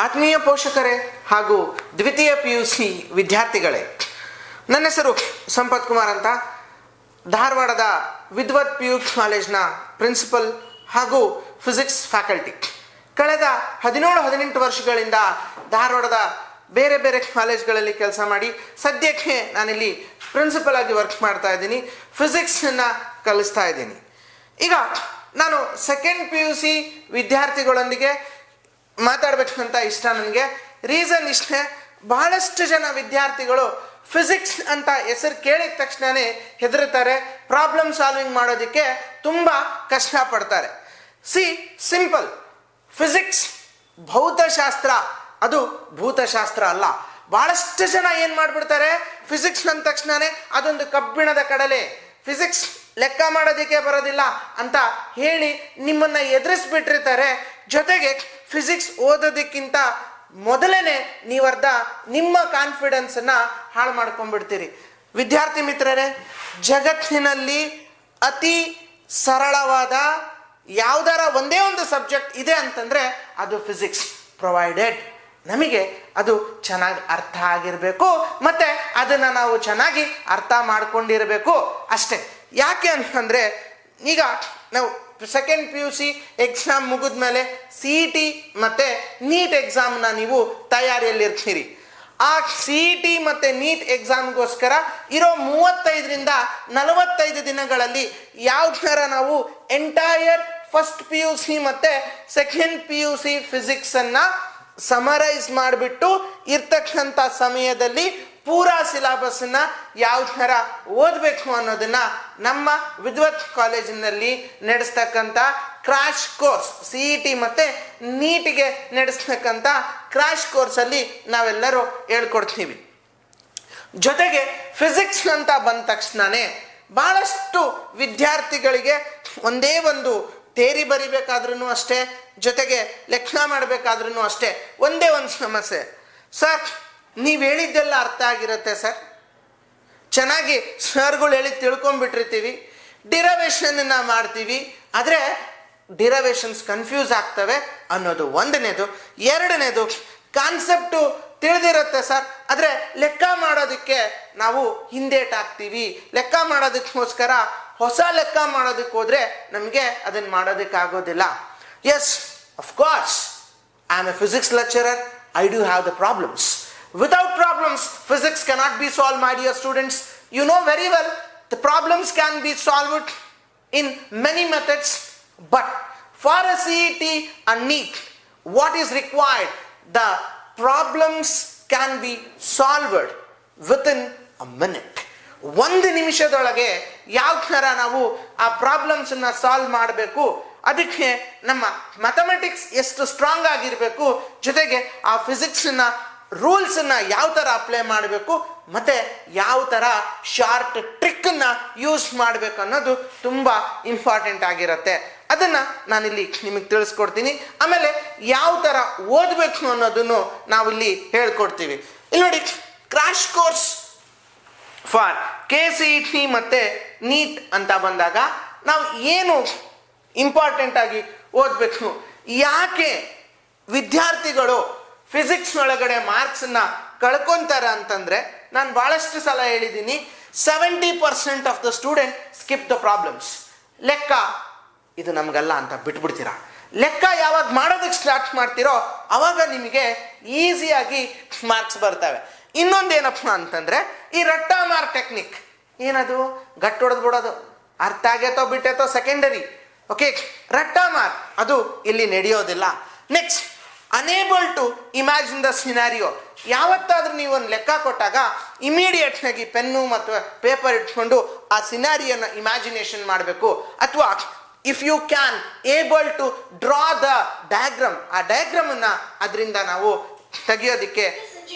ಆತ್ಮೀಯ ಪೋಷಕರೇ ಹಾಗೂ ದ್ವಿತೀಯ PUC ವಿದ್ಯಾರ್ಥಿಗಳೇ, ನನ್ನ ಹೆಸರು ಸಂಪತ್ ಕುಮಾರ್ ಅಂತ, ಧಾರವಾಡದ ವಿದ್ವತ್ PU ಕಾಲೇಜ್ನ ಪ್ರಿನ್ಸಿಪಲ್ ಹಾಗೂ ಫಿಸಿಕ್ಸ್ ಫ್ಯಾಕಲ್ಟಿ. ಕಳೆದ 17-18 ವರ್ಷಗಳಿಂದ ಧಾರವಾಡದ ಬೇರೆ ಬೇರೆ ಕಾಲೇಜ್ಗಳಲ್ಲಿ ಕೆಲಸ ಮಾಡಿ ಸದ್ಯಕ್ಕೆ ನಾನಿಲ್ಲಿ ಪ್ರಿನ್ಸಿಪಲ್ ಆಗಿ ವರ್ಕ್ ಮಾಡ್ತಾ ಇದ್ದೀನಿ. ಫಿಸಿಕ್ಸನ್ನು ಕಲಿಸ್ತಾ ಇದ್ದೀನಿ. ಈಗ ನಾನು ಸೆಕೆಂಡ್ PUC ವಿದ್ಯಾರ್ಥಿಗಳೊಂದಿಗೆ ಮಾತಾಡಬೇಕಂತ ಇಷ್ಟ. ನನಗೆ ರೀಸನ್ ಇಷ್ಟೇ, ಬಹಳಷ್ಟು ಜನ ವಿದ್ಯಾರ್ಥಿಗಳು ಫಿಸಿಕ್ಸ್ ಅಂತ ಹೆಸರು ಕೇಳಿದ ತಕ್ಷಣವೇ ಹೆದರುತ್ತಾರೆ, ಪ್ರಾಬ್ಲಮ್ ಸಾಲ್ವಿಂಗ್ ಮಾಡೋದಕ್ಕೆ ತುಂಬ ಕಷ್ಟಪಡ್ತಾರೆ. ಸಿಂಪಲ್, ಫಿಸಿಕ್ಸ್ ಭೌತಶಾಸ್ತ್ರ, ಅದು ಭೂತಶಾಸ್ತ್ರ ಅಲ್ಲ. ಬಹಳಷ್ಟು ಜನ ಏನು ಮಾಡಿಬಿಡ್ತಾರೆ, ಫಿಸಿಕ್ಸ್ ಅಂದ ತಕ್ಷಣವೇ ಅದೊಂದು ಕಬ್ಬಿಣದ ಕಡಲೆ, ಫಿಸಿಕ್ಸ್ ಲೆಕ್ಕ ಮಾಡೋದಕ್ಕೆ ಬರೋದಿಲ್ಲ ಅಂತ ಹೇಳಿ ನಿಮ್ಮನ್ನು ಎದುರಿಸ್ಬಿಟ್ಟಿರ್ತಾರೆ. ಜೊತೆಗೆ ಫಿಸಿಕ್ಸ್ ಓದೋದಕ್ಕಿಂತ ಮೊದಲೇ ನೀವರ್ಧ ನಿಮ್ಮ ಕಾನ್ಫಿಡೆನ್ಸನ್ನು ಹಾಳು ಮಾಡ್ಕೊಂಡ್ಬಿಡ್ತೀರಿ. ವಿದ್ಯಾರ್ಥಿ ಮಿತ್ರರೇ, ಜಗತ್ತಿನಲ್ಲಿ ಅತಿ ಸರಳವಾದ ಯಾವುದಾರ ಒಂದೇ ಒಂದು ಸಬ್ಜೆಕ್ಟ್ ಇದೆ ಅಂತಂದರೆ ಅದು ಫಿಸಿಕ್ಸ್, ಪ್ರೊವೈಡೆಡ್ ನಮಗೆ ಅದು ಚೆನ್ನಾಗಿ ಅರ್ಥ ಆಗಿರಬೇಕು ಮತ್ತು ಅದನ್ನು ನಾವು ಚೆನ್ನಾಗಿ ಅರ್ಥ ಮಾಡ್ಕೊಂಡಿರಬೇಕು ಅಷ್ಟೇ. ಯಾಕೆ ಅಂತಂದರೆ ಈಗ ನಾವು ಸೆಕೆಂಡ್ PUC ಎಕ್ಸಾಮ್ ಮುಗಿದ ಮೇಲೆ CET ಮತ್ತು ನೀಟ್ ಎಕ್ಸಾಮ್ನ ನೀವು ತಯಾರಿಯಲ್ಲಿರ್ತೀರಿ. ಆ CET ಮತ್ತು ನೀಟ್ ಎಕ್ಸಾಮ್ಗೋಸ್ಕರ ಇರೋ 35ರಿಂದ 45 ದಿನಗಳಲ್ಲಿ ಯಾವ ಥರ ನಾವು ಎಂಟೈರ್ ಫಸ್ಟ್ PUC ಮತ್ತು ಸೆಕೆಂಡ್ PUC ಫಿಸಿಕ್ಸನ್ನು ಸಮರೈಸ್ ಮಾಡಿಬಿಟ್ಟು ಇರ್ತಕ್ಕಂಥ ಸಮಯದಲ್ಲಿ ಪೂರಾ ಸಿಲೆಬಸ್ಸನ್ನು ಯಾವ ಥರ ಓದಬೇಕು ಅನ್ನೋದನ್ನು ನಮ್ಮ ವಿದ್ವತ್ ಕಾಲೇಜಿನಲ್ಲಿ ನಡೆಸ್ತಕ್ಕಂಥ ಕ್ರ್ಯಾಶ್ ಕೋರ್ಸ್, CET ಮತ್ತು ನೀಟಿಗೆ ನಡೆಸ್ತಕ್ಕಂಥ ಕ್ರ್ಯಾಶ್ ಕೋರ್ಸಲ್ಲಿ ನಾವೆಲ್ಲರೂ ಹೇಳ್ಕೊಡ್ತೀವಿ. ಜೊತೆಗೆ ಫಿಸಿಕ್ಸ್ ಅಂತ ಬಂದ ತಕ್ಷಣವೇ ಭಾಳಷ್ಟು ವಿದ್ಯಾರ್ಥಿಗಳಿಗೆ ಒಂದೇ ಒಂದು ಥೇರಿ ಬರಿಬೇಕಾದ್ರೂ ಅಷ್ಟೇ, ಜೊತೆಗೆ ಲೆಕ್ಕ ಮಾಡಬೇಕಾದ್ರೂ ಅಷ್ಟೇ ಒಂದೇ ಒಂದು ಸಮಸ್ಯೆ, ಸರ್ ನೀವು ಹೇಳಿದ್ದೆಲ್ಲ ಅರ್ಥ ಆಗಿರುತ್ತೆ ಸರ್, ಚೆನ್ನಾಗಿ ಸರ್ಗಳು ಹೇಳಿ ತಿಳ್ಕೊಂಬಿಟ್ಟಿರ್ತೀವಿ, ಡಿರವೇಷನನ್ನು ಮಾಡ್ತೀವಿ, ಆದರೆ ಡಿರವೇಷನ್ಸ್ ಕನ್ಫ್ಯೂಸ್ ಆಗ್ತವೆ ಅನ್ನೋದು ಒಂದನೇದು. ಎರಡನೇದು, ಕಾನ್ಸೆಪ್ಟು ತಿಳಿದಿರುತ್ತೆ ಸರ್, ಆದರೆ ಲೆಕ್ಕ ಮಾಡೋದಕ್ಕೆ ನಾವು ಹಿಂದೇಟಾಗ್ತೀವಿ, ಲೆಕ್ಕ ಮಾಡೋದಕ್ಕೋಸ್ಕರ ಹೊಸ ಲೆಕ್ಕ ಮಾಡೋದಕ್ಕೆ ಹೋದರೆ ನಮಗೆ ಅದನ್ನು ಮಾಡೋದಕ್ಕಾಗೋದಿಲ್ಲ. Yes, of course, I am a physics lecturer, I do have the problems. Without problems, physics cannot be solved, my dear students. You know very well, the problems can be solved in many methods, but for a CET and NEET, what is required? The problems can be solved within a minute. ಒಂದು ನಿಮಿಷದೊಳಗೆ ಯಾವ ಥರ ನಾವು ಆ ಪ್ರಾಬ್ಲಮ್ಸನ್ನು solve ಮಾಡಬೇಕು, ಅದಕ್ಕೆ ನಮ್ಮ mathematics ಎಷ್ಟು strong ಆಗಿರಬೇಕು, ಜೊತೆಗೆ ಆ ಫಿಸಿಕ್ಸನ್ನು ರೂಲ್ಸನ್ನು ಯಾವ ಥರ ಅಪ್ಲೈ ಮಾಡಬೇಕು ಮತ್ತು ಯಾವ ಥರ ಶಾರ್ಟ್ ಟ್ರಿಕ್ಕನ್ನು ಯೂಸ್ ಮಾಡಬೇಕು ಅನ್ನೋದು ತುಂಬ ಇಂಪಾರ್ಟೆಂಟ್ ಆಗಿರುತ್ತೆ. ಅದನ್ನು ನಾನಿಲ್ಲಿ ನಿಮಗೆ ತಿಳಿಸ್ಕೊಡ್ತೀನಿ. ಆಮೇಲೆ ಯಾವ ಥರ ಓದಬೇಕು ಅನ್ನೋದನ್ನು ನಾವಿಲ್ಲಿ ಹೇಳ್ಕೊಡ್ತೀವಿ. ಇಲ್ಲಿ ನೋಡಿ, ಕ್ರ್ಯಾಶ್ ಕೋರ್ಸ್ ಫಾರ್ KCET ಮತ್ತು ನೀಟ್ ಅಂತ ಬಂದಾಗ ನಾವು ಏನು ಇಂಪಾರ್ಟೆಂಟ್ ಆಗಿ ಓದಬೇಕು, ಯಾಕೆ ವಿದ್ಯಾರ್ಥಿಗಳು ಫಿಸಿಕ್ಸ್ ಒಳಗಡೆ ಮಾರ್ಕ್ಸನ್ನು ಕಳ್ಕೊತಾರೆ ಅಂತಂದರೆ, ನಾನು ಭಾಳಷ್ಟು ಸಲ ಹೇಳಿದ್ದೀನಿ, 70% of the student skip the problems. ಲೆಕ್ಕ ಇದು ನಮಗಲ್ಲ ಅಂತ ಬಿಟ್ಬಿಡ್ತೀರಾ. ಲೆಕ್ಕ ಯಾವಾಗ ಮಾಡೋದಕ್ಕೆ ಸ್ಟಾರ್ಟ್ ಮಾಡ್ತೀರೋ ಆವಾಗ ನಿಮಗೆ ಈಸಿಯಾಗಿ ಮಾರ್ಕ್ಸ್ ಬರ್ತವೆ. ಇನ್ನೊಂದೇನಪ್ಪ ಅಂತಂದರೆ ಈ ರಟ್ಟ ಮಾರ್ಕ್ ಟೆಕ್ನಿಕ್, ಏನದು ಗಟ್ಟು ಹೊಡೆದು ಬಿಡೋದು, ಅರ್ಥ ಆಗೇತೋ ಬಿಟ್ಟೇತೋ ಸೆಕೆಂಡರಿ. ಓಕೆ, ರಟ್ಟ ಮಾರ್ಕ್ ಅದು ಇಲ್ಲಿ ನಡೆಯೋದಿಲ್ಲ. Next, unable to imagine the scenario. ಯಾವತ್ತಾದ್ರೂ ನೀವು ಒಂದು ಲೆಕ್ಕ ಕೊಟ್ಟಾಗ ಇಮಿಡಿಯೇಟ್ನಾಗಿ ಪೆನ್ನು ಮತ್ತು ಪೇಪರ್ ಇಟ್ಕೊಂಡು ಆ ಸಿನಾರಿಯೋನ ಇಮ್ಯಾಜಿನೇಷನ್ ಮಾಡಬೇಕು. ಅಥವಾ if you can able to draw the diagram, ಆ ಡಯಾಗ್ರಾಮನ್ನು ಅದರಿಂದ ನಾವು ತೆಗೆಯೋದಕ್ಕೆ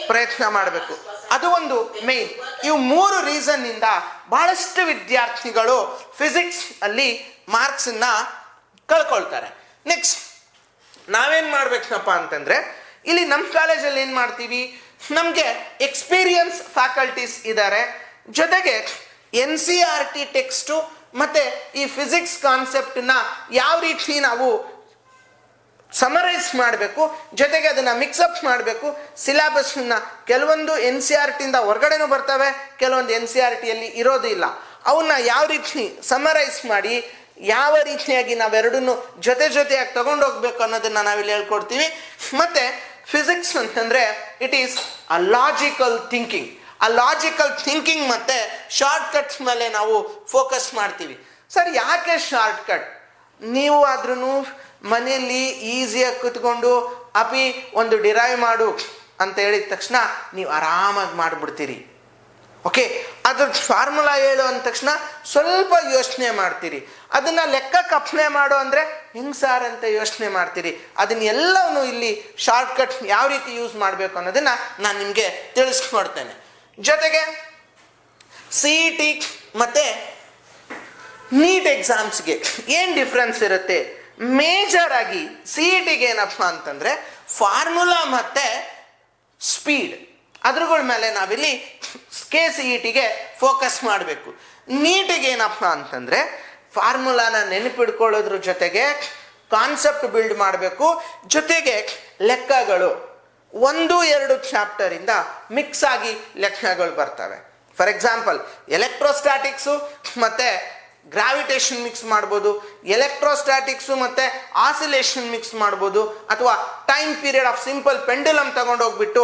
ಪ್ರಯತ್ನ ಮಾಡಬೇಕು. ಅದು ಒಂದು ಮೇನ್. ಇವು 3 ರೀಸನ್ನಿಂದ ಬಹಳಷ್ಟು ವಿದ್ಯಾರ್ಥಿಗಳು ಫಿಸಿಕ್ಸ್ ಅಲ್ಲಿ ಮಾರ್ಕ್ಸನ್ನು ಕಳ್ಕೊಳ್ತಾರೆ. ನೆಕ್ಸ್ಟ್, ನಾವೇನು ಮಾಡಬೇಕಪ್ಪ ಅಂತಂದರೆ, ಇಲ್ಲಿ ನಮ್ಮ ಕಾಲೇಜಲ್ಲಿ ಏನು ಮಾಡ್ತೀವಿ, ನಮಗೆ ಎಕ್ಸ್ಪೀರಿಯನ್ಸ್ ಫ್ಯಾಕಲ್ಟೀಸ್ ಇದ್ದಾರೆ, ಜೊತೆಗೆ NCERT ಟೆಕ್ಸ್ಟು ಮತ್ತು ಈ ಫಿಸಿಕ್ಸ್ ಕಾನ್ಸೆಪ್ಟನ್ನ ಯಾವ ರೀತಿ ನಾವು ಸಮರೈಸ್ ಮಾಡಬೇಕು, ಜೊತೆಗೆ ಅದನ್ನು ಮಿಕ್ಸಪ್ ಮಾಡಬೇಕು. ಸಿಲೆಬಸ್ನ ಕೆಲವೊಂದು NCERT ಇಂದ ಹೊರಗಡೆನೂ ಬರ್ತವೆ, ಕೆಲವೊಂದು NCERT ಯಲ್ಲಿ ಇರೋದು ಇಲ್ಲ. ಅವನ್ನ ಯಾವ ರೀತಿ ಸಮರೈಸ್ ಮಾಡಿ ಯಾವ ರೀತಿಯಾಗಿ ನಾವೆರಡನ್ನು ಜೊತೆಯಾಗಿ ತಗೊಂಡೋಗ್ಬೇಕು ಅನ್ನೋದನ್ನ ನಾವಿಲ್ಲಿ ಹೇಳ್ಕೊಡ್ತೀವಿ. ಮತ್ತೆ ಫಿಸಿಕ್ಸ್ ಅಂತಂದ್ರೆ it is a logical thinking. ಆ ಲಾಜಿಕಲ್ ಥಿಂಕಿಂಗ್ ಮತ್ತೆ ಶಾರ್ಟ್ ಕಟ್ಸ್ ಮೇಲೆ ನಾವು ಫೋಕಸ್ ಮಾಡ್ತೀವಿ. ಸರ್, ಯಾಕೆ ಶಾರ್ಟ್ ಕಟ್? ನೀವು ಆದ್ರೂ ಮನೆಯಲ್ಲಿ ಈಸಿಯಾಗಿ ಕುತ್ಕೊಂಡು ಒಂದು ಡಿರೈವ್ ಮಾಡು ಅಂತ ಹೇಳಿದ ತಕ್ಷಣ ನೀವು ಆರಾಮಾಗಿ ಮಾಡಿಬಿಡ್ತೀರಿ. ಓಕೆ, ಅದ್ರ ಫಾರ್ಮುಲಾ ಹೇಳು ಅಂದ ತಕ್ಷಣ ಸ್ವಲ್ಪ ಯೋಚನೆ ಮಾಡ್ತೀರಿ. ಅದನ್ನ ಲೆಕ್ಕಕ್ಕೆ ಅಪ್ಲೈ ಮಾಡು ಅಂದ್ರೆ ಹೆಂಗ್ ಸಾರ್ ಅಂತ ಯೋಚನೆ ಮಾಡ್ತೀರಿ. ಅದನ್ನೆಲ್ಲವೂ ಇಲ್ಲಿ ಶಾರ್ಟ್ ಕಟ್ ಯಾವ ರೀತಿ ಯೂಸ್ ಮಾಡಬೇಕು ಅನ್ನೋದನ್ನ ನಾನು ನಿಮಗೆ ತಿಳಿಸ್ಕೊಡ್ತೇನೆ. ಜೊತೆಗೆ CET ಮತ್ತೆ ನೀಟ್ ಎಕ್ಸಾಮ್ಸ್ಗೆ ಏನು ಡಿಫ್ರೆನ್ಸ್ ಇರುತ್ತೆ? ಮೇಜರ್ ಆಗಿ CETಗೆ ಏನಪ್ಪ ಅಂತಂದ್ರೆ ಫಾರ್ಮುಲಾ ಮತ್ತೆ ಸ್ಪೀಡ್, ಅದ್ರಗಳ ಮೇಲೆ ನಾವಿಲ್ಲಿ KCETಗೆ ಫೋಕಸ್ ಮಾಡಬೇಕು. ನೀಟಿಗೆ ಏನಪ್ಪ ಅಂತಂದ್ರೆ ಫಾರ್ಮುಲಾನ ನೆನಪಿಡ್ಕೊಳ್ಳೋದ್ರ ಜೊತೆಗೆ ಕಾನ್ಸೆಪ್ಟ್ ಬಿಲ್ಡ್ ಮಾಡಬೇಕು, ಜೊತೆಗೆ ಲೆಕ್ಕಗಳು 1-2 ಚಾಪ್ಟರ್ ಇಂದ ಮಿಕ್ಸ್ ಆಗಿ ಲೆಕ್ಕಗಳು ಬರ್ತವೆ. ಫಾರ್ ಎಕ್ಸಾಂಪಲ್ ಎಲೆಕ್ಟ್ರೋಸ್ಟಾಟಿಕ್ಸು ಮತ್ತೆ ಗ್ರಾವಿಟೇಷನ್ ಮಿಕ್ಸ್ ಮಾಡ್ಬೋದು, ಎಲೆಕ್ಟ್ರೋಸ್ಟಾಟಿಕ್ಸು ಮತ್ತೆ ಆಸಿಲೇಷನ್ ಮಿಕ್ಸ್ ಮಾಡ್ಬೋದು, ಅಥವಾ time period of simple pendulum ತಗೊಂಡೋಗ್ಬಿಟ್ಟು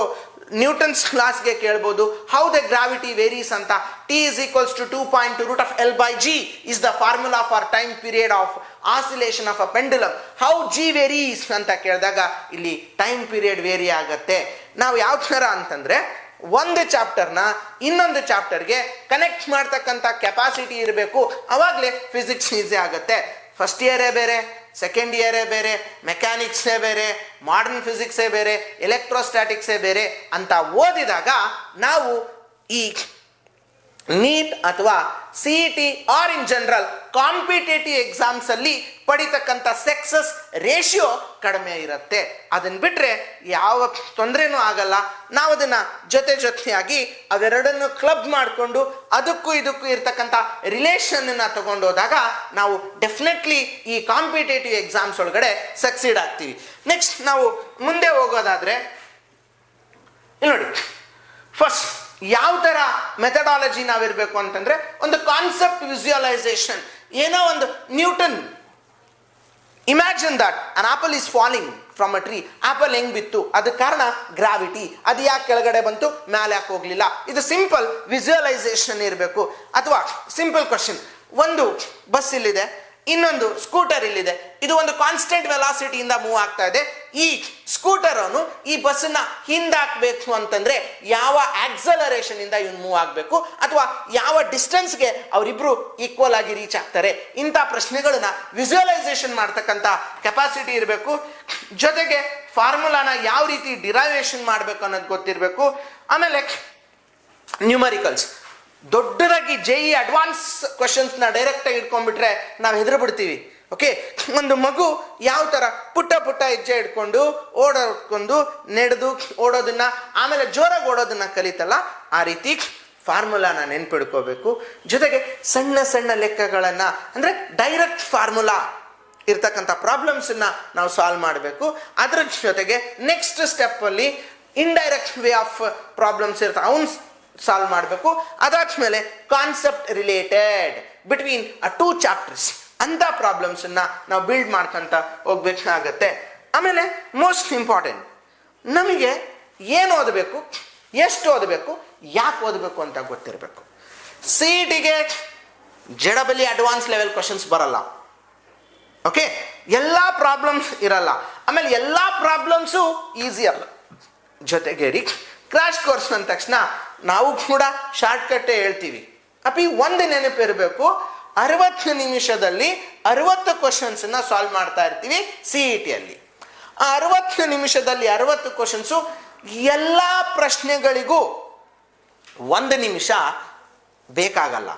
ನ್ಯೂಟನ್ಸ್ ಕ್ಲಾಸ್ಗೆ ಕೇಳ್ಬೋದು. ಹೌ ದ ಗ್ರಾವಿಟಿ ವೇರೀಸ್ ಅಂತ. T is equals to 2.2√L/G is the formula for time period of oscillation of a pendulum. How G varies ಅಂತ ಕೇಳಿದಾಗ ಇಲ್ಲಿ time period very ಆಗತ್ತೆ. ನಾವು ಯಾವ ಥರ ಅಂತಂದ್ರೆ ಒಂದು ಚಾಪ್ಟರ್ನ ಇನ್ನೊಂದು ಚಾಪ್ಟರ್ಗೆ ಕನೆಕ್ಟ್ ಮಾಡ್ತಕ್ಕಂಥ ಕೆಪಾಸಿಟಿ ಇರಬೇಕು, ಅವಾಗಲೇ ಫಿಸಿಕ್ಸ್ ಈಸಿ ಆಗುತ್ತೆ. ಫಸ್ಟ್ ಇಯರೇ ಬೇರೆ, ಸೆಕೆಂಡ್ ಇಯರೇ ಬೇರೆ, ಮೆಕ್ಯಾನಿಕ್ಸೇ ಬೇರೆ, ಮಾಡರ್ನ್ ಫಿಸಿಕ್ಸೇ ಬೇರೆ, ಎಲೆಕ್ಟ್ರೋಸ್ಟಾಟಿಕ್ಸೇ ಬೇರೆ ಅಂತ ಓದಿದಾಗ ನಾವು ಈ ನೀಟ್ ಅಥವಾ CET or in general competitive exams ಅಲ್ಲಿ ಪಡಿತಕ್ಕಂಥ ಸಕ್ಸಸ್ ರೇಷಿಯೋ ಕಡಿಮೆ ಇರುತ್ತೆ. ಅದನ್ನ ಬಿಟ್ರೆ ಯಾವ ತೊಂದರೆನೂ ಆಗಲ್ಲ. ನಾವು ಅದನ್ನ ಜೊತೆಯಾಗಿ ಅವೆರಡನ್ನು ಕ್ಲಬ್ ಮಾಡಿಕೊಂಡು ಅದಕ್ಕೂ ಇದಕ್ಕೂ ಇರ್ತಕ್ಕಂಥ ರಿಲೇಷನ್ ತಗೊಂಡೋದಾಗ ನಾವು ಡೆಫಿನೆಟ್ಲಿ ಈ ಕಾಂಪಿಟೇಟಿವ್ ಎಕ್ಸಾಮ್ಸ್ ಒಳಗಡೆ ಸಕ್ಸೀಡ್ ಆಗ್ತೀವಿ. ನೆಕ್ಸ್ಟ್ ನಾವು ಮುಂದೆ ಹೋಗೋದಾದ್ರೆ ಇಲ್ಲಿ ನೋಡಿ, ಫಸ್ಟ್ ಯಾವ ಥರ ಮೆಥಡಾಲಜಿ ನಾವಿರಬೇಕು ಅಂತಂದ್ರೆ ಒಂದು ಕಾನ್ಸೆಪ್ಟ್ ವಿಜುವಲೈಸೇಷನ್. ಏನೋ ಒಂದು Newton, imagine that an apple is falling from a tree. Apple ಹೆಂಗ್ ಬಿತ್ತು? ಅದಕ್ಕೆ ಕಾರಣ ಗ್ರಾವಿಟಿ. ಅದು ಯಾಕೆ ಕೆಳಗಡೆ ಬಂತು, ಮೇಲೆ ಯಾಕೆ ಹೋಗ್ಲಿಲ್ಲ? ಇದು ಸಿಂಪಲ್ ವಿಜುವಲೈಸೇಷನ್ ಇರಬೇಕು. ಅಥವಾ ಸಿಂಪಲ್ ಕ್ವಶನ್, ಒಂದು ಬಸ್ ಇಲ್ಲಿದೆ, ಇನ್ನೊಂದು ಸ್ಕೂಟರ್ ಇಲ್ಲಿದೆ, ಇದು ಒಂದು ಕಾನ್ಸ್ಟೆಂಟ್ ವೆಲಾಸಿಟಿಯಿಂದ ಮೂವ್ ಆಗ್ತಾ ಇದೆ. ಈ ಸ್ಕೂಟರ್ ಅವನು ಈ ಬಸ್ಸನ್ನ ಹಿಂದಾಕ್ಬೇಕು ಅಂತಂದ್ರೆ ಯಾವ ಆಕ್ಸಲರೇಷನ್ ಇಂದ ಇವನು ಮೂವ್ ಆಗಬೇಕು, ಅಥವಾ ಯಾವ ಡಿಸ್ಟೆನ್ಸ್ಗೆ ಅವರಿಬ್ರು ಈಕ್ವಲ್ ಆಗಿ ರೀಚ್ ಆಗ್ತಾರೆ? ಇಂಥ ಪ್ರಶ್ನೆಗಳನ್ನ ವಿಜುವಲೈಸೇಷನ್ ಮಾಡ್ತಕ್ಕಂಥ ಕೆಪಾಸಿಟಿ ಇರಬೇಕು. ಜೊತೆಗೆ ಫಾರ್ಮುಲಾನ ಯಾವ ರೀತಿ ಡಿರೈವೇಶನ್ ಮಾಡಬೇಕು ಅನ್ನೋದು ಗೊತ್ತಿರಬೇಕು. ಆಮೇಲೆ ನ್ಯೂಮರಿಕಲ್ಸ್, ದೊಡ್ಡದಾಗಿ JEE ಅಡ್ವಾನ್ಸ್ ಕ್ವಶನ್ಸ್ನ ಡೈರೆಕ್ಟಾಗಿ ಇಟ್ಕೊಂಡ್ಬಿಟ್ರೆ ನಾವು ಹೆದರು ಬಿಡ್ತೀವಿ. ಓಕೆ, ಒಂದು ಮಗು ಯಾವ ಥರ ಪುಟ್ಟ ಹೆಜ್ಜೆ ಇಟ್ಕೊಂಡು ಓಡೋದ್ಕೊಂಡು ನಡೆದು ಓಡೋದನ್ನ, ಆಮೇಲೆ ಜೋರಾಗಿ ಓಡೋದನ್ನ ಕಲಿತಲ್ಲ, ಆ ರೀತಿ ಫಾರ್ಮುಲಾನ ನೆನ್ಪಿಡ್ಕೋಬೇಕು. ಜೊತೆಗೆ ಸಣ್ಣ ಲೆಕ್ಕಗಳನ್ನು ಅಂದರೆ ಡೈರೆಕ್ಟ್ ಫಾರ್ಮುಲಾ ಇರ್ತಕ್ಕಂಥ ಪ್ರಾಬ್ಲಮ್ಸನ್ನ ನಾವು ಸಾಲ್ವ್ ಮಾಡಬೇಕು. ಅದ್ರ ಜೊತೆಗೆ ನೆಕ್ಸ್ಟ್ ಸ್ಟೆಪ್ಪಲ್ಲಿ ಇಂಡೈರೆಕ್ಟ್ ವೇ ಆಫ್ ಪ್ರಾಬ್ಲಮ್ಸ್ ಇರ್ತ ಅವನ್ ಸಾಲ್ವ್ ಮಾಡಬೇಕು. ಅದಾದ್ಮೇಲೆ ಕಾನ್ಸೆಪ್ಟ್ ರಿಲೇಟೆಡ್ ಬಿಟ್ವೀನ್ 2 ಚಾಪ್ಟರ್ಸ್ ಅಂತ ಪ್ರಾಬ್ಲಮ್ಸನ್ನ ನಾವು ಬಿಲ್ಡ್ ಮಾಡ್ಕೊಂತ ಹೋಗ್ಬೇಕಾಗತ್ತೆ. ಆಮೇಲೆ ಮೋಸ್ಟ್ ಇಂಪಾರ್ಟೆಂಟ್, ನಮಗೆ ಏನು ಓದಬೇಕು, ಎಷ್ಟು ಓದಬೇಕು, ಯಾಕೆ ಓದಬೇಕು ಅಂತ ಗೊತ್ತಿರಬೇಕು. CETಗೆ ಜಡಬಲಿ ಅಡ್ವಾನ್ಸ್ ಲೆವೆಲ್ ಕ್ವಶನ್ಸ್ ಬರಲ್ಲ. ಓಕೆ, ಎಲ್ಲ ಪ್ರಾಬ್ಲಮ್ಸ್ ಇರಲ್ಲ. ಆಮೇಲೆ ಎಲ್ಲ ಪ್ರಾಬ್ಲಮ್ಸು ಈಸಿ ಅಲ್ಲ. ಜೊತೆಗೆ ಕ್ರಾಶ್ ಕೋರ್ಸ್ ಅಂದ ತಕ್ಷಣ ನಾವು ಕೂಡ ಶಾರ್ಟ್ಕಟ್ಟೇ ಹೇಳ್ತೀವಿ. ಒಂದು ನೆನಪಿರಬೇಕು, 60 ನಿಮಿಷದಲ್ಲಿ 60 ಕ್ವಶನ್ಸನ್ನ ಸಾಲ್ವ್ ಮಾಡ್ತಾ ಇರ್ತೀವಿ CETಯಲ್ಲಿ. ಆ 60 ನಿಮಿಷದಲ್ಲಿ 60 ಕ್ವಶನ್ಸು ಎಲ್ಲ ಪ್ರಶ್ನೆಗಳಿಗೂ 1 ನಿಮಿಷ ಬೇಕಾಗಲ್ಲ.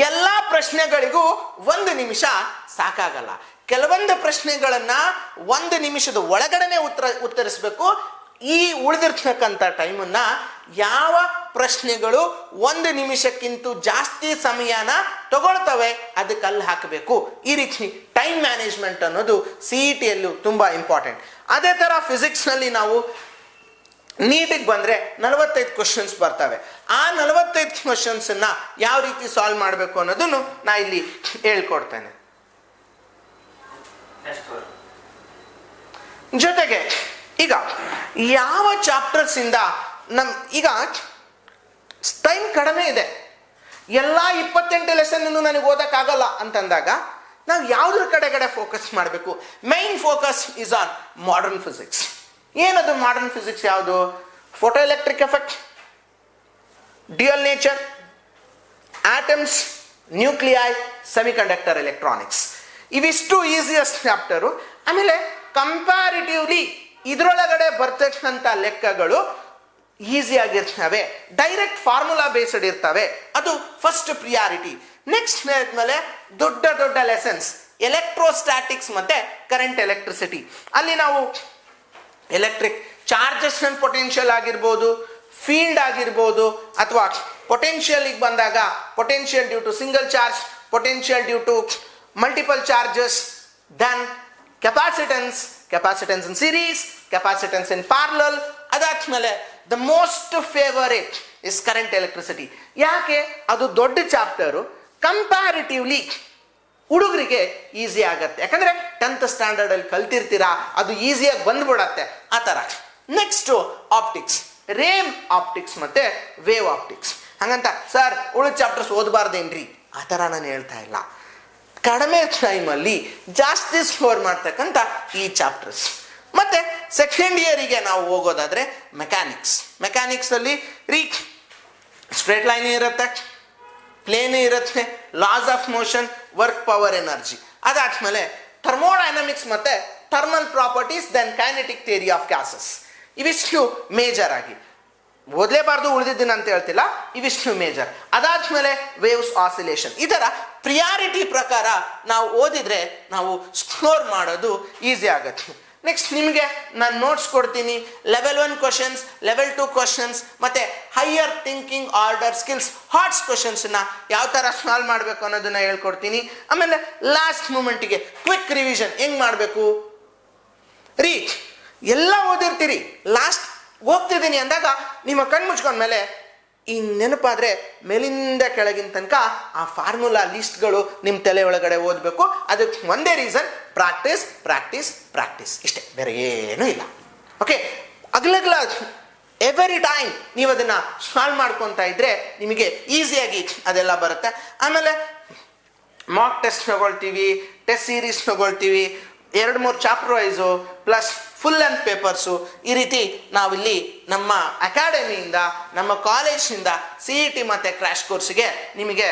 ಎಲ್ಲ ಪ್ರಶ್ನೆಗಳಿಗೂ 1 ನಿಮಿಷ ಸಾಕಾಗಲ್ಲ. ಕೆಲವೊಂದು ಪ್ರಶ್ನೆಗಳನ್ನ 1 ನಿಮಿಷದ ಒಳಗಡೆನೆ ಉತ್ತರಿಸಬೇಕು. ಈ ಉಳಿದಿರ್ತಕ್ಕಂಥ ಟೈಮನ್ನ ಯಾವ ಪ್ರಶ್ನೆಗಳು 1 ನಿಮಿಷಕ್ಕಿಂತ ಜಾಸ್ತಿ ಸಮಯನ ತಗೊಳ್ತವೆ, ಅದಕ್ಕೆ ಅಲ್ಲಿ ಹಾಕಬೇಕು. ಈ ರೀತಿ ಟೈಮ್ ಮ್ಯಾನೇಜ್ಮೆಂಟ್ ಅನ್ನೋದು CET-ಯಲ್ಲೂ ತುಂಬಾ ಇಂಪಾರ್ಟೆಂಟ್. ಅದೇ ತರ ಫಿಸಿಕ್ಸ್ನಲ್ಲಿ ನಾವು ನೀಟಿಗೆ ಬಂದರೆ 45 ಕ್ವಶನ್ಸ್ ಬರ್ತವೆ. ಆ 45 ಕ್ವಶನ್ಸನ್ನು ಯಾವ ರೀತಿ ಸಾಲ್ವ್ ಮಾಡಬೇಕು ಅನ್ನೋದನ್ನು ನಾ ಇಲ್ಲಿ ಹೇಳ್ಕೊಡ್ತೇನೆ. ಜೊತೆಗೆ ಈಗ ಯಾವ ಚಾಪ್ಟರ್ಸಿಂದ ಈಗ ಟೈಮ್ ಕಡಿಮೆ ಇದೆ, ಎಲ್ಲ 28 ಲೆಸನ್ ನನಗೆ ಓದಕ್ಕಾಗಲ್ಲ ಅಂತಂದಾಗ ನಾವು ಯಾವುದ್ರ ಕಡೆ ಫೋಕಸ್ ಮಾಡಬೇಕು? Main focus is on modern physics. ಏನದು ಮಾಡರ್ನ್ ಫಿಸಿಕ್ಸ್? ಯಾವುದು? Photo electric effect, dual nature, atoms, nuclei, semiconductor electronics. ಇವಿಷ್ಟು ಈಸಿಯಸ್ಟ್ ಚಾಪ್ಟರು. ಆಮೇಲೆ ಕಂಪ್ಯಾರಿಟಿವ್ಲಿ ಇದರೊಳಗಡೆ ಬರ್ತಕ್ಕಂಥ ಲೆಕ್ಕಗಳು ಈಸಿಯಾಗಿರ್ತವೆ, ಡೈರೆಕ್ಟ್ ಫಾರ್ಮುಲಾ ಬೇಸ್ಡ್ ಇರ್ತವೆ. ಅದು ಫಸ್ಟ್ ಪ್ರಿಯಾರಿಟಿ. ನೆಕ್ಸ್ಟ್ ಆದ್ಮೇಲೆ ದೊಡ್ಡ ದೊಡ್ಡ ಲೆಸನ್ಸ್, ಎಲೆಕ್ಟ್ರೋಸ್ಟ್ಯಾಟಿಕ್ಸ್ ಮತ್ತೆ ಕರೆಂಟ್ ಎಲೆಕ್ಟ್ರಿಸಿಟಿ. ಅಲ್ಲಿ ನಾವು ಎಲೆಕ್ಟ್ರಿಕ್ ಚಾರ್ಜಸ್ ಅಂಡ್ ಪೊಟೆನ್ಷಿಯಲ್ ಆಗಿರ್ಬೋದು, ಫೀಲ್ಡ್ ಆಗಿರ್ಬೋದು, ಅಥವಾ ಪೊಟೆನ್ಷಿಯಲ್ಗೆ ಬಂದಾಗ potential due to single charge, potential due to multiple charges, then capacitance in series, capacitance in parallel. ಅದಾದ್ಮೇಲೆ the most favourite is current electricity. ಯಾಕೆ? ಅದು ದೊಡ್ಡ ಚಾಪ್ಟರು, ಕಂಪ್ಯಾರಿಟಿವ್ಲಿ ಹುಡುಗರಿಗೆ ಈಸಿ ಆಗತ್ತೆ. ಯಾಕಂದ್ರೆ 10th ಸ್ಟ್ಯಾಂಡರ್ಡ್ ಅಲ್ಲಿ ಕಲ್ತಿರ್ತೀರಾ, ಅದು ಈಸಿಯಾಗಿ ಬಂದ್ಬಿಡತ್ತೆ ಆ ಥರ. ನೆಕ್ಸ್ಟ್ ಆಪ್ಟಿಕ್ಸ್, ರೇಮ್ ಆಪ್ಟಿಕ್ಸ್ ಮತ್ತೆ ವೇವ್ ಆಪ್ಟಿಕ್ಸ್. ಹಂಗಂತ ಸರ್ ಉಳಿದ ಚಾಪ್ಟರ್ಸ್ ಓದಬಾರ್ದೇನ್ರಿ? ಆ ಥರ ನಾನು ಹೇಳ್ತಾ ಇಲ್ಲ. ಕಡಿಮೆ ಟೈಮಲ್ಲಿ ಜಾಸ್ತಿ ಸ್ಕೋರ್ ಮಾಡ್ತಕ್ಕಂಥ ಈ ಚಾಪ್ಟರ್ಸ್. ಮತ್ತೆ ಸೆಕೆಂಡ್ ಇಯರಿಗೆ ನಾವು ಹೋಗೋದಾದ್ರೆ ಮೆಕ್ಯಾನಿಕ್ಸ್ ಅಲ್ಲಿ ಸ್ಟ್ರೇಟ್ ಲೈನ್ ಇರುತ್ತೆ, ಪ್ಲೇನ್ ಇರುತ್ತೆ, laws of motion, work, power, energy. ಅದಾದ್ಮೇಲೆ ಥರ್ಮೋಡೈನಮಿಕ್ಸ್ ಮತ್ತೆ thermal properties, then kinetic theory of gases. ಇವಿಷ್ಟು ಮೇಜರ್ ಆಗಿ ಓದಲೇಬಾರ್ದು, ಉಳಿದಿದ್ದೀನಿ ಅಂತ ಹೇಳ್ತಿಲ್ಲ, ಇವಿಷ್ಟು ಮೇಜರ್. ಅದಾದ್ಮೇಲೆ ವೇವ್ಸ್ ಆಸಿಲೇಷನ್. ಈ ಥರ ಪ್ರಿಯಾರಿಟಿ ಪ್ರಕಾರ ನಾವು ಓದಿದ್ರೆ ನಾವು ಸ್ಕೋರ್ ಮಾಡೋದು ಈಸಿ ಆಗುತ್ತೆ. ನೆಕ್ಸ್ಟ್ ನಿಮಗೆ ನಾನು ನೋಟ್ಸ್ ಕೊಡ್ತೀನಿ. ಲೆವೆಲ್ 1 ಕ್ವಶನ್ಸ್, ಲೆವೆಲ್ 2 ಕ್ವಶನ್ಸ್, ಮತ್ತೆ higher thinking order skills HOTS ಕ್ವಶನ್ಸ್ನ ಯಾವ ಥರ ಸಾಲ್ವ್ ಮಾಡಬೇಕು ಅನ್ನೋದನ್ನ ಹೇಳ್ಕೊಡ್ತೀನಿ. ಆಮೇಲೆ ಲಾಸ್ಟ್ ಮೂಮೆಂಟಿಗೆ ಕ್ವಿಕ್ ರಿವಿಷನ್ ಹೆಂಗ್ ಮಾಡಬೇಕು ಎಲ್ಲ ಓದಿರ್ತೀರಿ, ಲಾಸ್ಟ್ ಹೋಗ್ತಿದ್ದೀನಿ ಅಂದಾಗ ನಿಮ್ಮ ಕಣ್ಣು ಮುಚ್ಕೊಂಡ್ಮೇಲೆ ಈ ನೆನಪಾದ್ರೆ ಮೇಲಿಂದ ಕೆಳಗಿನ ತನಕ ಆ ಫಾರ್ಮುಲಾ ಲಿಸ್ಟ್ಗಳು ನಿಮ್ಮ ತಲೆ ಒಳಗಡೆ ಓದಬೇಕು. ಅದಕ್ಕೆ ಒಂದೇ ರೀಸನ್, ಪ್ರಾಕ್ಟೀಸ್ ಪ್ರಾಕ್ಟೀಸ್ ಪ್ರಾಕ್ಟೀಸ್, ಇಷ್ಟೇ, ಬೇರೆ ಏನೂ ಇಲ್ಲ. ಓಕೆ, ಅಗ್ಲಗ್ಲ ಎವ್ರಿ ಟೈಮ್ ನೀವು ಅದನ್ನು ಸಾಲ್ವ್ ಮಾಡ್ಕೊತಾ ಇದ್ರೆ ನಿಮಗೆ ಈಸಿಯಾಗಿ ಅದೆಲ್ಲ ಬರುತ್ತೆ. ಆಮೇಲೆ ಮಾಕ್ ಟೆಸ್ಟ್ ತಗೊಳ್ತೀವಿ, ಟೆಸ್ಟ್ ಸೀರೀಸ್ ತಗೊಳ್ತೀವಿ, 2-3 chapter wise plus full length papers. ಈ ರೀತಿ ನಾವಿಲ್ಲಿ ನಮ್ಮ ಅಕಾಡೆಮಿಯಿಂದ, ನಮ್ಮ ಕಾಲೇಜಿಂದ CET ಮತ್ತು ಕ್ರ್ಯಾಶ್ ಕೋರ್ಸ್ಗೆ ನಿಮಗೆ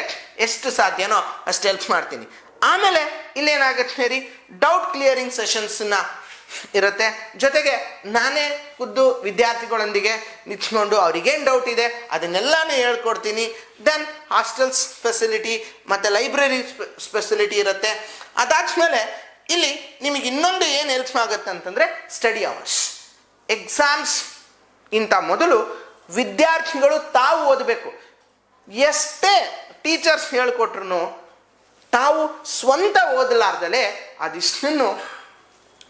ಎಷ್ಟು ಸಾಧ್ಯನೋ ಅಷ್ಟು ಹೆಲ್ಪ್ ಮಾಡ್ತೀನಿ. ಆಮೇಲೆ ಇಲ್ಲೇನಾಗುತ್ತೆ ರೀ, ಡೌಟ್ ಕ್ಲಿಯರಿಂಗ್ ಸೆಷನ್ಸ್ನ ಇರುತ್ತೆ. ಜೊತೆಗೆ ನಾನೇ ಖುದ್ದು ವಿದ್ಯಾರ್ಥಿಗಳೊಂದಿಗೆ ನಿಂತ್ಕೊಂಡು ಅವ್ರಿಗೇನು ಡೌಟ್ ಇದೆ ಅದನ್ನೆಲ್ಲನೂ ಹೇಳ್ಕೊಡ್ತೀನಿ. ದೆನ್ ಹಾಸ್ಟೆಲ್ಸ್ ಫೆಸಿಲಿಟಿ ಮತ್ತು ಲೈಬ್ರರಿ ಫೆಸಿಲಿಟಿ ಇರುತ್ತೆ. ಅದಾದ್ಮೇಲೆ ಇಲ್ಲಿ ನಿಮಗೆ ಇನ್ನೊಂದು ಏನು ಹೆಲ್ಪ್ ಆಗುತ್ತೆ ಅಂತಂದರೆ ಸ್ಟಡಿ ಅವರ್ಸ್. ಎಕ್ಸಾಮ್ಸ್ ಇಂಥ ಮೊದಲು ವಿದ್ಯಾರ್ಥಿಗಳು ತಾವು ಓದಬೇಕು. ಎಷ್ಟೇ ಟೀಚರ್ಸ್ ಹೇಳ್ಕೊಟ್ರು ತಾವು ಸ್ವಂತ ಓದಲಾರ್ದಲೇ ಅದಿಷ್ಟನ್ನು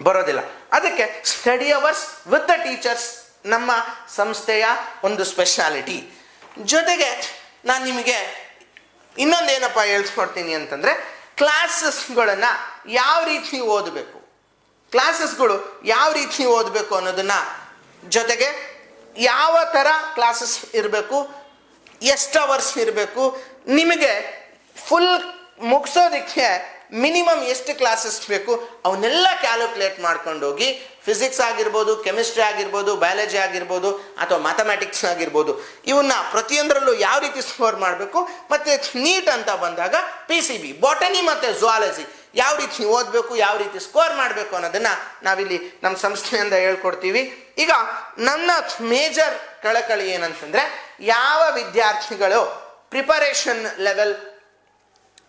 ಬರೋದಿಲ್ಲ. ಅದಕ್ಕೆ study hours with the teachers ನಮ್ಮ ಸಂಸ್ಥೆಯ ಒಂದು ಸ್ಪೆಷಾಲಿಟಿ. ಜೊತೆಗೆ ನಾನು ನಿಮಗೆ ಇನ್ನೊಂದೇನಪ್ಪ ಹೇಳ್ಕೊಡ್ತೀನಿ ಅಂತಂದರೆ ಕ್ಲಾಸಸ್ಗಳನ್ನು ಯಾವ ರೀತಿ ಓದಬೇಕು, ಅನ್ನೋದನ್ನು, ಜೊತೆಗೆ ಯಾವ ಥರ ಕ್ಲಾಸಸ್ ಇರಬೇಕು, ಎಷ್ಟು ಅವರ್ಸ್ ಇರಬೇಕು, ನಿಮಗೆ ಫುಲ್ ಮುಗಿಸೋದಕ್ಕೆ ಮಿನಿಮಮ್ ಎಷ್ಟು ಕ್ಲಾಸಸ್ ಬೇಕು ಅವನ್ನೆಲ್ಲ ಕ್ಯಾಲ್ಕುಲೇಟ್ ಮಾಡ್ಕೊಂಡು ಹೋಗಿ ಫಿಸಿಕ್ಸ್ ಆಗಿರ್ಬೋದು, ಕೆಮಿಸ್ಟ್ರಿ ಆಗಿರ್ಬೋದು, ಬಯಾಲಜಿ ಆಗಿರ್ಬೋದು, ಅಥವಾ ಮ್ಯಾಥಮೆಟಿಕ್ಸ್ ಆಗಿರ್ಬೋದು, ಇವನ್ನ ಪ್ರತಿಯೊಂದರಲ್ಲೂ ಯಾವ ರೀತಿ ಸ್ಕೋರ್ ಮಾಡಬೇಕು. ಮತ್ತು ನೀಟ್ ಅಂತ ಬಂದಾಗ PCB, ಬಾಟನಿ ಮತ್ತು ಝುವಾಲಜಿ ಯಾವ ರೀತಿ ಓದಬೇಕು, ಯಾವ ರೀತಿ ಸ್ಕೋರ್ ಮಾಡಬೇಕು ಅನ್ನೋದನ್ನು ನಾವಿಲ್ಲಿ ನಮ್ಮ ಸಂಸ್ಥೆಯಿಂದ ಹೇಳ್ಕೊಡ್ತೀವಿ. ಈಗ ನನ್ನ ಮೇಜರ್ ಕಳಕಳಿ ಏನಂತಂದರೆ, ಯಾವ ವಿದ್ಯಾರ್ಥಿಗಳು ಪ್ರಿಪರೇಷನ್ ಲೆವೆಲ್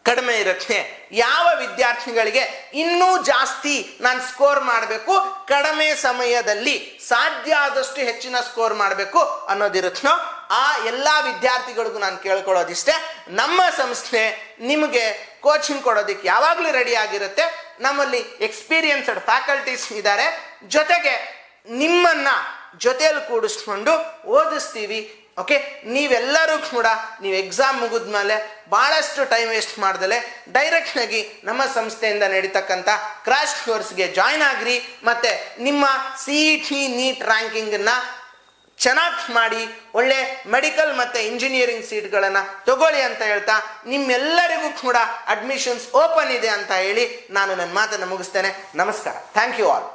ಕಡಿಮೆ ಇರುತ್ತೆ, ಯಾವ ವಿದ್ಯಾರ್ಥಿಗಳಿಗೆ ಇನ್ನೂ ಜಾಸ್ತಿ ನಾನು ಸ್ಕೋರ್ ಮಾಡಬೇಕು, ಕಡಿಮೆ ಸಮಯದಲ್ಲಿ ಸಾಧ್ಯ ಆದಷ್ಟು ಹೆಚ್ಚಿನ ಸ್ಕೋರ್ ಮಾಡಬೇಕು ಅನ್ನೋದಿರುತ್ತೋ ಆ ಎಲ್ಲ ವಿದ್ಯಾರ್ಥಿಗಳಿಗೂ ನಾನು ಕೇಳ್ಕೊಳ್ಳೋದಿಷ್ಟೇ, ನಮ್ಮ ಸಂಸ್ಥೆ ನಿಮಗೆ ಕೋಚಿಂಗ್ ಕೊಡೋದಕ್ಕೆ ಯಾವಾಗಲೂ ರೆಡಿ ಆಗಿರುತ್ತೆ. ನಮ್ಮಲ್ಲಿ ಎಕ್ಸ್ಪೀರಿಯನ್ಸ್ಡ್ ಫ್ಯಾಕಲ್ಟೀಸ್ ಇದ್ದಾರೆ, ಜೊತೆಗೆ ನಿಮ್ಮನ್ನ ಜೊತೆಯಲ್ಲಿ ಕೂಡಿಸ್ಕೊಂಡು ಓದಿಸ್ತೀವಿ. ಓಕೆ, ನೀವೆಲ್ಲರೂ ಕೂಡ ನೀವು ಎಕ್ಸಾಮ್ ಮುಗಿದ್ಮೇಲೆ ಭಾಳಷ್ಟು ಟೈಮ್ ವೇಸ್ಟ್ ಮಾಡ್ದಲೆ ಡೈರೆಕ್ಟಾಗಿ ನಮ್ಮ ಸಂಸ್ಥೆಯಿಂದ ನಡೀತಕ್ಕಂಥ ಕ್ರಾಶ್ ಕೋರ್ಸ್ಗೆ ಜಾಯ್ನ್ ಆಗ್ರಿ, ಮತ್ತು ನಿಮ್ಮ CET ನೀಟ್ ರ್ಯಾಂಕಿಂಗನ್ನು ಚೆನ್ನಾಗಿ ಮಾಡಿ ಒಳ್ಳೆ ಮೆಡಿಕಲ್ ಮತ್ತು ಇಂಜಿನಿಯರಿಂಗ್ ಸೀಟ್ಗಳನ್ನು ತಗೊಳ್ಳಿ ಅಂತ ಹೇಳ್ತಾ ನಿಮ್ಮೆಲ್ಲರಿಗೂ ಕೂಡ ಅಡ್ಮಿಷನ್ಸ್ ಓಪನ್ ಇದೆ ಅಂತ ಹೇಳಿ ನಾನು ನನ್ನ ಮಾತನ್ನು ಮುಗಿಸ್ತೇನೆ. ನಮಸ್ಕಾರ. Thank you all.